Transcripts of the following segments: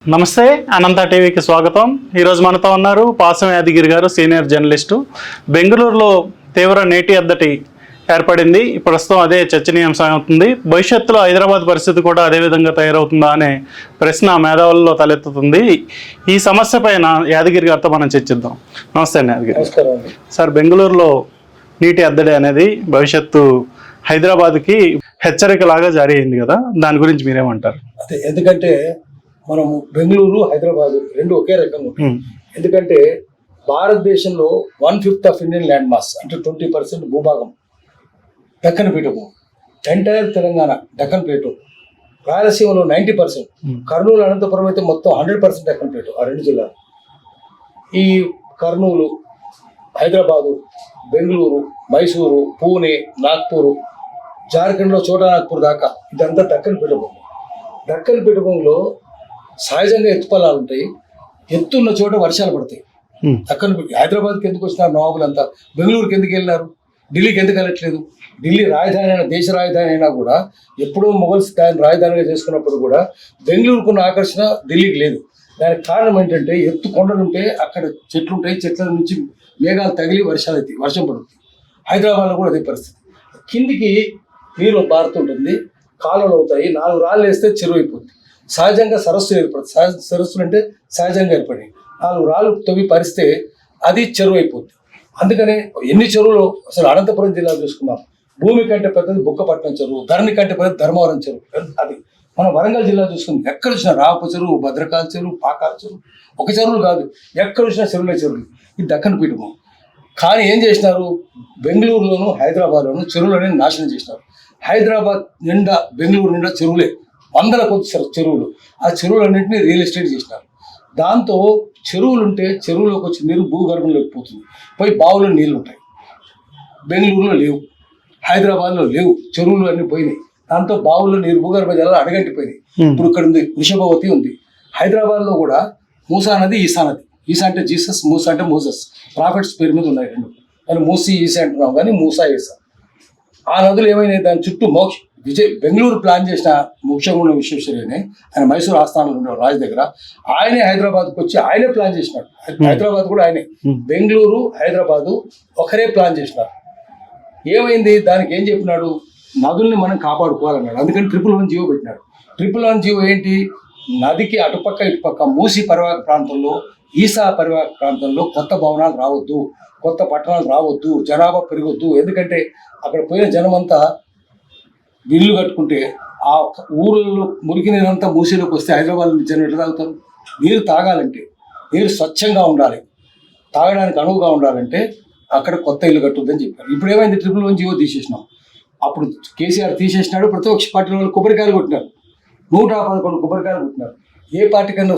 నమస్తే అనంత టీవీకి స్వాగతం. ఈరోజు మనతో ఉన్నారు పాసం యాదగిరి గారు, సీనియర్ జర్నలిస్టు. బెంగళూరులో తీవ్ర నీటి ఎద్దటి ఏర్పడింది. ప్రస్తుతం అదే చర్చనీయాంశం అవుతుంది. భవిష్యత్తులో హైదరాబాద్ పరిస్థితి కూడా అదే విధంగా తయారవుతుందా అనే ప్రశ్న మేధావుల్లో తలెత్తుతుంది. ఈ సమస్య పైన యాదగిరి గారితో మనం చర్చిద్దాం. నమస్తే అండి యాదగిరి. నమస్కారం సార్, బెంగళూరులో నీటి ఎద్దడి అనేది భవిష్యత్తు హైదరాబాద్కి హెచ్చరికలాగా జారీ అయింది కదా, దాని గురించి మీరేమంటారు? అదే, ఎందుకంటే మనము బెంగళూరు హైదరాబాద్ రెండు ఒకే రకంగా ఉంటాయి. ఎందుకంటే భారతదేశంలో 1/5 ఆఫ్ ఇండియన్ ల్యాండ్ మాస్ అంటే 20% భూభాగం దక్కన్ పీఠభూమి, ఎంటైర్ తెలంగాణ దక్కన్ ప్లేటు, రాయలసీమలో 90%, కర్నూలు అనంతపురం అయితే మొత్తం 100% దక్కన్ ప్లేటు. ఆ రెండు జిల్లాలు, ఈ కర్నూలు, హైదరాబాదు, బెంగళూరు, మైసూరు, పూణే, నాగ్పూర్, జార్ఖండ్లో చోటా నాగ్పూర్ దాకా ఇదంతా దక్కన్ పీఠభూమి. దక్కన్ పీఠభూమిలో సహజంగా ఎత్తుపల్లాలు ఉంటాయి. ఎత్తున్న చోట వర్షాలు పడతాయి. దక్కన్ హైదరాబాద్కి ఎందుకు వచ్చినారు నవాబులంతా? బెంగళూరుకి ఎందుకు వెళ్ళినారు? ఢిల్లీకి ఎందుకు వెళ్ళట్లేదు? ఢిల్లీ రాజధాని అయినా, దేశ రాజధాని అయినా కూడా ఎప్పుడో మొఘల్స్ దాన్ని రాజధానిగా చేసుకున్నప్పుడు కూడా బెంగళూరుకున్న ఆకర్షణ ఢిల్లీకి లేదు. దానికి కారణం ఏంటంటే ఎత్తు కొండలు ఉంటే అక్కడ చెట్లు ఉంటాయి, చెట్ల నుంచి మేఘాలు తగిలి వర్షాలు అవుతాయి, వర్షం పడుతుంది. హైదరాబాద్లో కూడా అదే పరిస్థితి. కిందికి నీరు పారుతుంటుంది, కాలువలు అవుతాయి, 4 రాళ్ళు వేస్తే చెరువు అయిపోతుంది. సహజంగా సరస్సులు ఏర్పడుతుంది. సరస్సులు అంటే సహజంగా ఏర్పడి 4 రాళ్ళు తవ్వి పరిస్తే అది చెరువు అయిపోతుంది. అందుకనే ఎన్ని చెరువులు అసలు అనంతపురం జిల్లా చూసుకున్నాం, భూమి కంటే పెద్దది బుక్కపట్నం చెరువు, ధరణి కంటే పెద్దది ధర్మవరం చెరువు. అది మనం వరంగల్ జిల్లా చూసుకుంది, ఎక్కడ చూసినా రాప చెరువు, భద్రకాల చెరువు, పాకాల చెరువు, ఒక చెరువులు కాదు, ఎక్కడ చూసినా చెరువులు. ఇది దక్కన్ పీఠభూమి. కానీ ఏం చేసినారు, బెంగళూరులోను హైదరాబాద్లోను చెరువులని నాశనం చేసినారు. హైదరాబాద్ నిండా, బెంగళూరు నిండా చెరువులే, 100 కొద్ది చెరువులు. ఆ చెరువులన్నింటినీ రియల్ ఎస్టేట్ చేసినారు. దాంతో చెరువులుంటే చెరువులోకి వచ్చి నీరు భూగర్భంలోకి పోతుంది, పోయి బావులో నీళ్ళు ఉంటాయి. బెంగళూరులో లేవు, హైదరాబాద్లో లేవు, చెరువులు అన్నీ పోయినాయి. దాంతో బావుల్లో నీరు భూగర్భ జలాలు అడగంటిపోయినాయి. ఇప్పుడు ఇక్కడ ఉంది వృషభవతి ఉంది. హైదరాబాద్లో కూడా మూసా నది, ఈసా నది. ఈసా అంటే జీసస్, మూసా అంటే మోసస్, ప్రాఫిట్స్ పేరు మీద ఉన్నాయి రెండు. కానీ మూసీ ఈసా అంటున్నాం, కానీ మూసా ఈసా. ఆ నదులు ఏమైనాయి, దాని చుట్టూ బెంగళూరు ప్లాన్ చేసిన ముఖ్యంగా విశ్వేశ్వరయ్యనే, ఆయన మైసూరు ఆస్థానంలో ఉండేవాడు రాజు దగ్గర. ఆయనే హైదరాబాద్కి వచ్చి ఆయనే ప్లాన్ చేసినాడు. హైదరాబాద్ కూడా ఆయనే, బెంగళూరు హైదరాబాదు ఒకరే ప్లాన్ చేసినారు. ఏమైంది, దానికి ఏం చెప్పినాడు, నదుల్ని మనం కాపాడుకోవాలన్నాడు. అందుకని 111 జీవో పెట్టినాడు. 111 జీవో ఏంటి, నదికి అటుపక్క ఇటుపక్క మూసీ పరివాహక ప్రాంతంలో, ఈసా పరివాహక ప్రాంతంలో కొత్త భవనాలు రావద్దు, కొత్త పట్టణాలు రావద్దు, జనాభా పెరగొద్దు. ఎందుకంటే అక్కడ పోయిన జనమంతా బిల్లు కట్టుకుంటే ఆ ఊళ్ళలో మురికి నీరంతా మూసీలోకి వస్తే హైదరాబాద్ జనం ఎట్లా తాగుతారు? నీరు తాగాలంటే, నీరు స్వచ్ఛంగా ఉండాలి, తాగడానికి అనువుగా ఉండాలంటే అక్కడ కొత్త ఇల్లు కట్టుద్దని చెప్పారు. ఇప్పుడు ఏమైంది, 111 జీవో తీసేసినాం. అప్పుడు కేసీఆర్ తీసేసినాడు, ప్రతిపక్ష పార్టీ వాళ్ళు కొబ్బరికాయలు కొట్టినారు, 111 కొబ్బరికాయలు కొట్టినారు. ఏ పార్టీకన్నా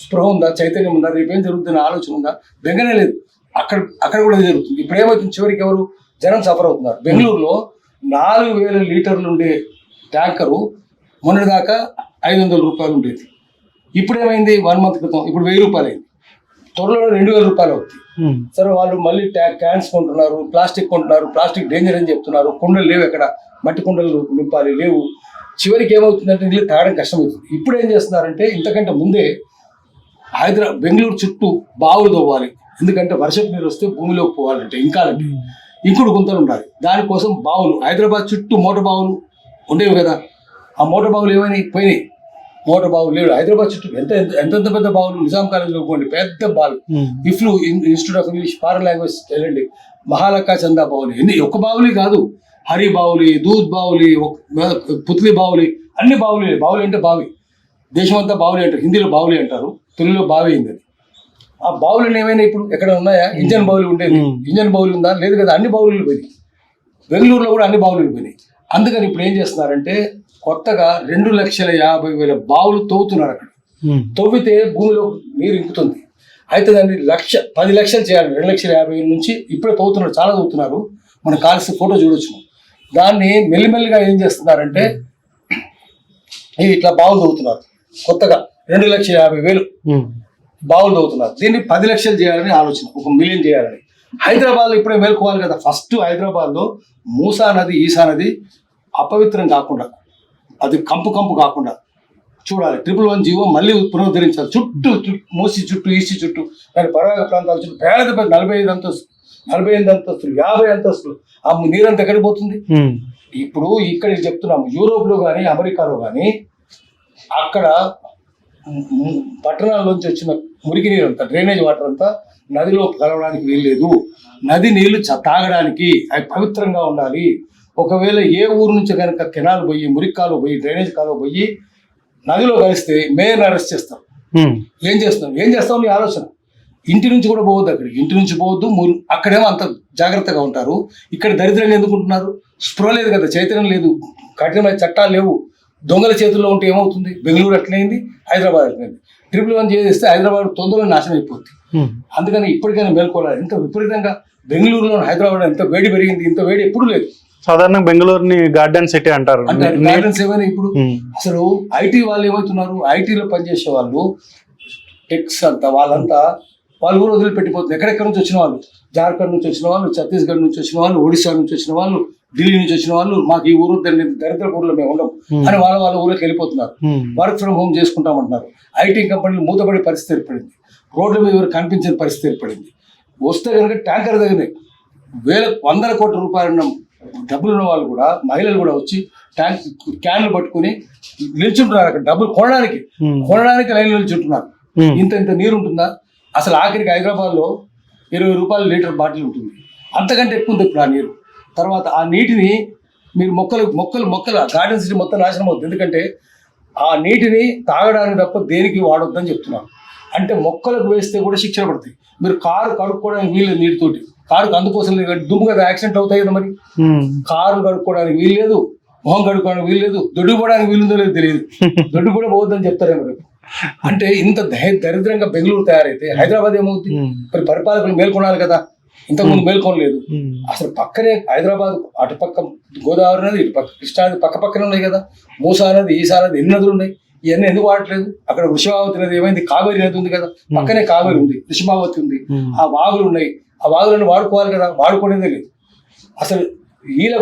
స్పృహ ఉందా, చైతన్యం ఉందా, రేపేం జరుగుతున్న ఆలోచన ఉందా? బెంగనే లేదు. అక్కడ కూడా జరుగుతుంది. ఇప్పుడు ఏమవుతుంది, చివరికి ఎవరు జనం సఫర్ అవుతున్నారు. బెంగళూరులో 4000 లీటర్లు ఉండే ట్యాంకరు మొన్నటిదాకా 500 రూపాయలు ఉండేది. ఇప్పుడు ఏమైంది, 1 మంత్ క్రితం ఇప్పుడు 1000 రూపాయలు అయింది. త్వరలో 2000 రూపాయలు అవుతాయి. సరే, వాళ్ళు మళ్ళీ క్యాన్స్ కొంటున్నారు, ప్లాస్టిక్ కొంటున్నారు, ప్లాస్టిక్ డేంజర్ అని చెప్తున్నారు. కుండలు లేవు, ఎక్కడ మట్టి కుండలు నింపాలి, లేవు. చివరికి ఏమవుతుందంటే నీళ్ళు తాగడం కష్టమవుతుంది. ఇప్పుడు ఏం చేస్తున్నారంటే, ఇంతకంటే ముందే బెంగళూరు చుట్టూ బావులు తవ్వాలి. ఎందుకంటే వర్షపు నీరు వస్తే భూమిలోకి పోవాలంటే, ఇంకుడు గుంతలు ఉండాలి. దానికోసం బావులు, హైదరాబాద్ చుట్టూ మోటార్ బావులు ఉండేవి కదా, ఆ మోటార్ బావులు ఏమైనాయి, పోయినాయి. మోటార్ బావులు లేవు. హైదరాబాద్ చుట్టూ ఎంతెంత పెద్ద బావులు, నిజాం కాలేజీలో పోండి, పెద్ద బావులు. EFLU institute of English foreign language వెళ్ళండి, మహాలక్కా చందా బావులు, ఒక్క బావులి కాదు, హరి బావులి, దూద్ బావులి, పుత్లి బావులి, అన్ని బావులు. బావులి అంటే బావి, దేశం అంతా బావులి అంటారు, హిందీలో బావులి అంటారు, తెలుగులో బావి అయింది అది. ఆ బావులు ఏమైనా ఇప్పుడు ఎక్కడ ఉన్నాయా? ఇంజన్ బౌలు ఉండేది, ఇంజన్ బౌలు ఉందా? లేదు కదా, అన్ని బావులు పోయినాయి. బెంగళూరులో కూడా అన్ని బావులు పోయినాయి. అందుకని ఇప్పుడు ఏం చేస్తున్నారంటే, కొత్తగా 2,50,000 బావులు తవ్వుతున్నారు. అక్కడ తవ్వితే భూమిలో నీరు ఇంకుతుంది. అయితే దాన్ని 10 లక్షలు చేయాలి. 2,50,000 నుంచి ఇప్పుడే తవ్వుతున్నారు, చాలా తవ్వుతున్నారు. మనం కాల్సి ఫోటో చూడొచ్చు. దాన్ని మెల్లిమెల్లిగా ఏం చేస్తున్నారంటే, ఇట్లా బావులు తవ్వుతున్నారు. కొత్తగా 2,50,000 బావులు తవ్వుతున్నారు. దీన్ని 10 లక్షలు చేయాలని ఆలోచన, 1 మిలియన్ చేయాలని. హైదరాబాద్లో ఇప్పుడే మేల్కోవాలి కదా. ఫస్ట్ హైదరాబాద్లో మూసా నది, ఈసా నది అపవిత్రం కాకుండా, అది కంపు కాకుండా చూడాలి. 111 జీవో మళ్ళీ పునరుద్ధరించాలి. చుట్టూ మూసి చుట్టూ ఈస్ట్ చుట్టూ దాని పరాగ ప్రాంతాల చుట్టూ పేద 45 అంతస్తులు 45 అంతస్తులు 50 అంతస్తులు ఆ నీరంతా ఎక్కడికి పోతుంది? ఇప్పుడు ఇక్కడ చెప్తున్నాము, యూరోప్ లో కానీ అమెరికాలో కానీ అక్కడ పట్టణాల్లోంచి వచ్చిన మురికి నీరు అంతా డ్రైనేజ్ వాటర్ అంతా నదిలో కలవడానికి వీల్లేదు. నది నీళ్లు తాగడానికి అవి పవిత్రంగా ఉండాలి. ఒకవేళ ఏ ఊరు నుంచి కనుక కెనాల్ పోయి మురికి కాలువ పోయి డ్రైనేజ్ కాలువ పోయి నదిలో కలిస్తే మేయర్ని అరెస్ట్ చేస్తాం. ఏం చేస్తాం నీ ఆలోచన. ఇంటి నుంచి కూడా పోవద్దు, అక్కడికి ఇంటి నుంచి పోవద్దు. అక్కడేమో అంత జాగ్రత్తగా ఉంటారు. ఇక్కడ దరిద్రంగా ఎందుకుంటున్నారు? స్పృహ లేదు కదా, చైతన్యం లేదు, కఠినమైన చట్టాలు లేవు. దొంగల చేతుల్లో ఉంటే ఏమవుతుంది? బెంగళూరు అట్లయింది, హైదరాబాద్ అట్లయింది. 111 చేస్తే హైదరాబాద్ తొందరలో నాశనం అయిపోతుంది. అందుకని ఇప్పటికైనా మేల్కోవాలి. ఎంత విపరీతంగా బెంగళూరులో హైదరాబాద్ ఎంత వేడి పెరిగింది, ఇంత వేడి ఎప్పుడు లేదు. సాధారణంగా బెంగళూరుని గార్డెన్ సిటీ అంటారు. గార్డెన్స్ ఏమైనా ఇప్పుడు అసలు ఐటీ వాళ్ళు ఏమవుతున్నారు, ఐటీలో పనిచేసే వాళ్ళు టెక్స్ అంతా వాళ్ళంతా వాళ్ళు ఊరు వదిలిపెట్టిపోతుంది. ఎక్కడెక్కడ నుంచి వచ్చిన వాళ్ళు, జార్ఖండ్ నుంచి వచ్చిన వాళ్ళు, ఛత్తీస్గఢ్ నుంచి వచ్చిన వాళ్ళు, ఒడిశా నుంచి వచ్చిన వాళ్ళు, ఢిల్లీ నుంచి వచ్చిన వాళ్ళు, మాకు ఈ ఊరు దరిద్ర ఊర్లో మేము ఉండం అని వాళ్ళ ఊరికి వెళ్ళిపోతున్నారు. వర్క్ ఫ్రమ్ హోమ్ చేసుకుంటామంటున్నారు. ఐటీ కంపెనీలు మూతపడే పరిస్థితి ఏర్పడింది. రోడ్ల మీద ఎవరు కనిపించిన పరిస్థితి ఏర్పడింది. వస్తే కనుక ట్యాంకర్ దగ్గరే వందల కోట్ల రూపాయలు డబ్బులు ఉన్న వాళ్ళు కూడా, మహిళలు కూడా వచ్చి క్యాన్లు పట్టుకుని నిల్చుంటున్నారు. అక్కడ డబ్బులు కొనడానికి లైన్లో నిల్చుంటున్నారు. ఇంత నీరు ఉంటుందా? అసలు ఆఖరికి హైదరాబాద్ లో 20 రూపాయల లీటర్ బాటిల్ ఉంటుంది. అంతకంటే ఎక్కువ ఉంది ఇప్పుడు ఆ నీరు. తర్వాత ఆ నీటిని మీరు మొక్కలు గార్డెన్ సిటీ మొత్తం నాశనం అవుతుంది. ఎందుకంటే ఆ నీటిని తాగడానికి తప్ప దేనికి వాడొద్దని చెప్తున్నారు. అంటే మొక్కలకు వేస్తే కూడా శిక్షణ పడతాయి. మీరు కారు కడుక్కోవడానికి వీల్లేదు నీటితోటి. కారుకు అందుకోసం దుమ్ము కదా, యాక్సిడెంట్ అవుతాయి కదా. మరి కారు కడుక్కోవడానికి వీల్లేదు, మొహం కడుక్కోవడానికి వీల్లేదు, దొడ్డు పోవడానికి వీలుందో లేదో తెలియదు. దొడ్డు కూడా పోవద్దని చెప్తారేమో రేపు. అంటే ఇంత దరిద్రంగా బెంగళూరు తయారైతే హైదరాబాద్ ఏమవుతుంది? మరి పరిపాలకులు మేల్కొనాలి కదా, ఇంతకుముందు మేల్కొనలేదు. అసలు పక్కనే హైదరాబాద్ అటుపక్క గోదావరి నది, ఇటు పక్క కృష్ణా నది పక్కనే ఉన్నాయి కదా. మూసా నది, ఈసా నది, ఎన్ని నదులు ఉన్నాయి. ఇవన్నీ ఎందుకు వాడట్లేదు? అక్కడ వృషభావతి నది ఏమైంది? కావేరి నది ఉంది కదా, పక్కనే కావేరి ఉంది, వృషభావతి ఉంది, ఆ వాగులు ఉన్నాయి. ఆ వాగులను వాడుకోవాలి కదా, వాడుకోవడమే లేదు. అసలు ఈల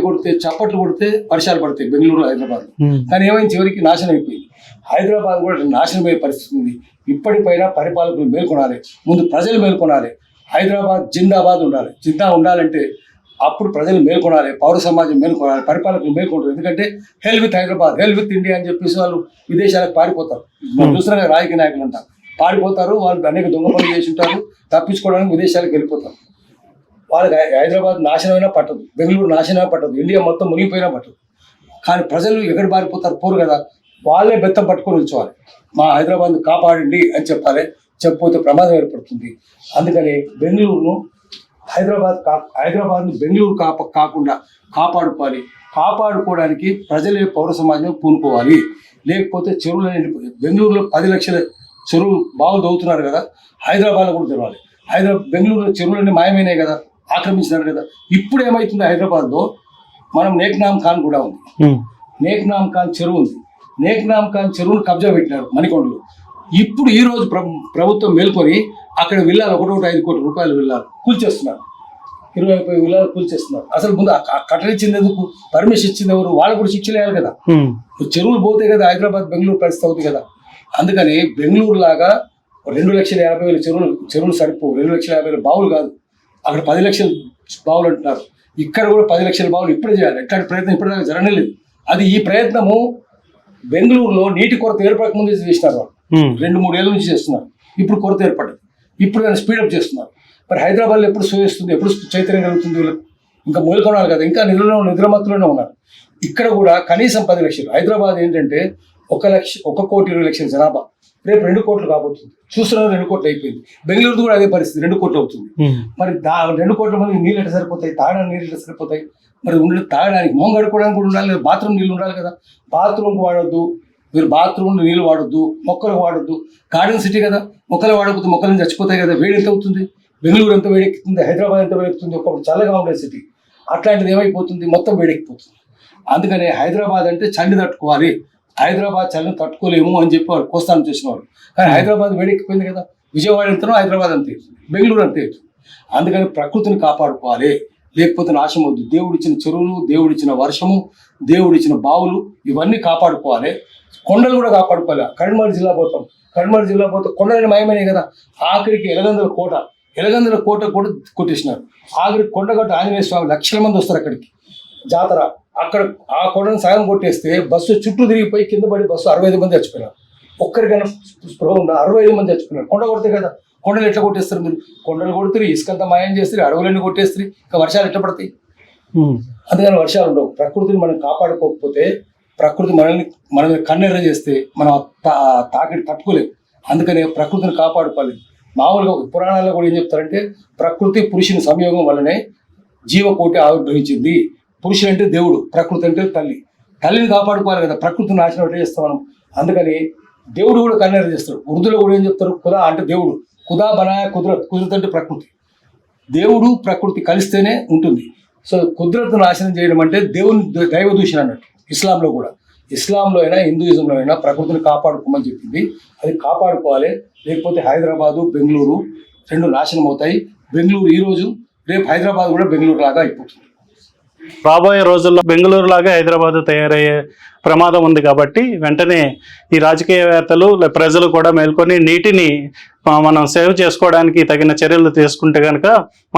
కొడితే చప్పట్లు కొడితే వర్షాలు పడతాయి బెంగళూరు, హైదరాబాద్. కానీ ఏమైంది? చివరికి నాశనం అయిపోయింది. హైదరాబాద్ కూడా నాశనమయ్యే పరిస్థితి ఉంది. ఇప్పటిపైన పరిపాలకులు మేల్కొనాలి, ముందు ప్రజలు మేల్కొనాలి. హైదరాబాద్ జిందాబాద్ ఉండాలంటే అప్పుడు ప్రజలు మేల్కొనాలి, పౌర సమాజం మేల్కొనాలి, పరిపాలకులు మేల్కొంటారు. ఎందుకంటే హెల్ with Hyderabad, hell with India అని చెప్పేసి వాళ్ళు విదేశాలకు పారిపోతారు. చూసిన రాజకీయ నాయకులు అంతా పారిపోతారు. వాళ్ళు అనేక దొంగ పనులు చేసి ఉంటారు, తప్పించుకోవడానికి విదేశాలకు వెళ్ళిపోతారు. వాళ్ళకి హైదరాబాద్ నాశనమైనా పట్టదు, బెంగళూరు నాశనమైనా పట్టదు, ఇండియా మొత్తం మునిగిపోయినా పట్టదు. కానీ ప్రజలు ఎక్కడ పారిపోతారు? పోరు కదా. వాళ్ళే బెత్తం పట్టుకొని ఉంచవాలి. మా హైదరాబాద్ను కాపాడండి అని చెప్పాలి. చెప్పకపోతే ప్రమాదం ఏర్పడుతుంది. అందుకని బెంగళూరును హైదరాబాద్ను బెంగళూరు కాకుండా కాపాడుకోవాలి. కాపాడుకోవడానికి ప్రజలే పౌర సమాజం పూనుకోవాలి. లేకపోతే చెరువులు నిండిపోయి బెంగళూరులో 10 లక్షల చెరువు బావులు దవ్వుతున్నారు కదా, హైదరాబాద్లో కూడా తెరవాలి. బెంగళూరులో చెరువులన్నీ మాయమైనాయి కదా, ఆక్రమించినారు కదా. ఇప్పుడు ఏమవుతుంది? హైదరాబాద్లో మనం నేక్నామ్ ఖాన్ కూడా ఉంది. నేక్నామ్ ఖాన్ చెరువు ఉంది. నేక్నామ్ ఖాన్ చెరువును కబ్జా పెట్టినారు మణికొండలో. ఇప్పుడు ఈ రోజు ప్రభుత్వం మేల్కొని అక్కడ విల్లాలు 1.5 కోట్ల రూపాయలు విల్లాలు కూల్చేస్తున్నారు. 20 విల్లాలు కూల్చేస్తున్నారు. అసలు ముందు కట్టనిచ్చింది ఎందుకు? పర్మిషన్ ఇచ్చింది ఎవరు? వాళ్ళు కూడా శిక్షలు వేయాలి కదా. చెరువులు పోతే కదా హైదరాబాద్ బెంగళూరు పరిస్థితి అవుతుంది కదా. అందుకని బెంగళూరు లాగా 2,50,000 చెరువులు సరిపోవు. 2,50,000 బావులు కాదు, అక్కడ 10 లక్షల బావులు అంటున్నారు. ఇక్కడ కూడా 10 లక్షల బావులు ఇప్పుడే చేయాలి. ఎట్లాంటి ప్రయత్నం ఇప్పటిదాకా జరగలేదు. అది ఈ ప్రయత్నము బెంగళూరులో నీటి కొరత ఏర్పడక ముందు చేసినారు. వాళ్ళు 2-3 ఏళ్ళ నుంచి చేస్తున్నారు. ఇప్పుడు కొరత ఏర్పడ్డది. ఇప్పుడు దాన్ని స్పీడప్ చేస్తున్నారు. మరి హైదరాబాద్లో ఎప్పుడు సోయిస్తుంది, ఎప్పుడు చైతన్యం కలుగుతుంది? వీళ్ళకి ఇంకా మొదలుకొనాలి కదా. ఇంకా నిద్రమత్తులోనే ఉన్నారు. ఇక్కడ కూడా కనీసం 10 లక్షలు. హైదరాబాద్ ఏంటంటే 1,20,00,000 జనాభా, రేపు 2 కోట్లు కాబోతుంది. చూస్తున్నారు 2 కోట్లు అయిపోయింది. బెంగళూరు కూడా అదే పరిస్థితి, 2 కోట్లు అవుతుంది. మరి 2 కోట్ల మంది నీళ్ళు ఎట్లా సరిపోతాయి? తాగడానికి నీళ్ళు ఎట్లా సరిపోతాయి? మరి తాగడానికి మొహం కడుక్కోవడానికి కూడా ఉండాలి, బాత్రూమ్ నీళ్ళు ఉండాలి కదా. బాత్రూమ్కి వాడొద్దు, మీరు బాత్రూమ్లో నీళ్ళు వాడొద్దు, మొక్కలకు వాడొద్దు. గార్డెన్ సిటీ కదా, మొక్కలు వాడకపోతే మొక్కలు చచ్చిపోతాయి కదా. వేడి ఎంత అవుతుంది? బెంగళూరు ఎంత వేడెక్కుతుంది, హైదరాబాద్ ఎంత వేడెక్కుతుంది. ఒకప్పుడు చల్లగా ఉండే సిటీ, అట్లాంటిది ఏమైపోతుంది? మొత్తం వేడెక్కిపోతుంది. అందుకనే హైదరాబాద్ అంటే చండి తట్టుకోవాలి. హైదరాబాద్ చల్లని తట్టుకోలేము అని చెప్పి వాళ్ళు కోస్తాను చేసినవాళ్ళు. కానీ హైదరాబాద్ వేడెక్కిపోయింది కదా. విజయవాడ ఎంతనో హైదరాబాద్ అంతే, బెంగళూరు అంతే. అందుకని ప్రకృతిని కాపాడుకోవాలి, లేకపోతే నాశనం అవుతుంది. దేవుడిచ్చిన చెరువులు, దేవుడిచ్చిన వర్షము, దేవుడు ఇచ్చిన బావులు ఇవన్నీ కాపాడుకోవాలి. కొండలు కూడా కాపాడుకోవాలి. కరీంనగర్ జిల్లా పోతాం, కరీంనగర్ జిల్లా పోతే కొండలని మయమైనాయి కదా. ఆఖరికి ఎలగందుల కోట కూడా కొట్టేసినారు. ఆఖరికి కొండగట్టు ఆంజనేయ స్వామి లక్షల మంది వస్తారు అక్కడికి జాతర. అక్కడ ఆ కొండను సగం కొట్టేస్తే బస్సు చుట్టూ తిరిగిపోయి కింద పడి బస్సు 65 మంది చచ్చిపోయినారు. ఒక్కరికైనా స్పృహ ఉందా? 65 మంది చచ్చిపోయినారు. కొండ కొడితే కదా. కొండలు ఎట్లా కొట్టేస్తారు మీరు? కొండలు కొడుతురు, ఇసుకంతా మాయం చేస్తారు, అడవులన్నీ కొట్టేస్తారు, ఇంకా వర్షాలు ఎట్లా పడతాయి? అందుకని వర్షాలు ఉండవు. ప్రకృతిని మనం కాపాడుకోకపోతే, ప్రకృతి మనల్ని కన్నెర్ర చేస్తే మనం తాకిడి తట్టుకోలేము. అందుకనే ప్రకృతిని కాపాడుకోవాలి. మామూలుగా పురాణాల్లో కూడా ఏం చెప్తారంటే, ప్రకృతి పురుషుని సంయోగం వల్లనే జీవకోటి ఆవిర్భవించింది. పురుషుడు అంటే దేవుడు, ప్రకృతి అంటే తల్లి. తల్లిని కాపాడుకోవాలి కదా. ప్రకృతిని నాశనం ఎట్లా చేస్తాం మనం? అందుకని దేవుడు కూడా కన్నెర్ర చేస్తాడు. ఉర్దూలో కూడా ఏం చెప్తారు? ఖుదా అంటే దేవుడు, ఖుదా బనాయా కుదరత్. కుదరత్ అంటే ప్రకృతి. దేవుడు ప్రకృతి కలిస్తేనే ఉంటుంది. సో కుదరత్ నాశనం చేయడం అంటే దేవుని దైవ దూషణ అన్నట్టు. ఇస్లాంలో అయినా హిందూయిజంలో అయినా ప్రకృతిని కాపాడుకోమని చెప్పింది. అది కాపాడుకోవాలి. లేకపోతే హైదరాబాదు, బెంగళూరు రెండు నాశనం అవుతాయి. బెంగళూరు ఈరోజు, రేపు హైదరాబాద్ కూడా బెంగళూరు లాగా అయిపోతుంది. రాబోయే రోజుల్లో బెంగళూరు లాగా హైదరాబాద్ తయారయ్యే ప్రమాదం ఉంది. కాబట్టి వెంటనే ఈ రాజకీయవేత్తలు, ప్రజలు కూడా మేల్కొని నీటిని మనం సేవ్ చేసుకోవడానికి తగిన చర్యలు తీసుకుంటే కనుక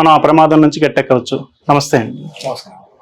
మనం ఆ ప్రమాదం నుంచి గట్టెక్కవచ్చు. నమస్తే అండి. నమస్కారం.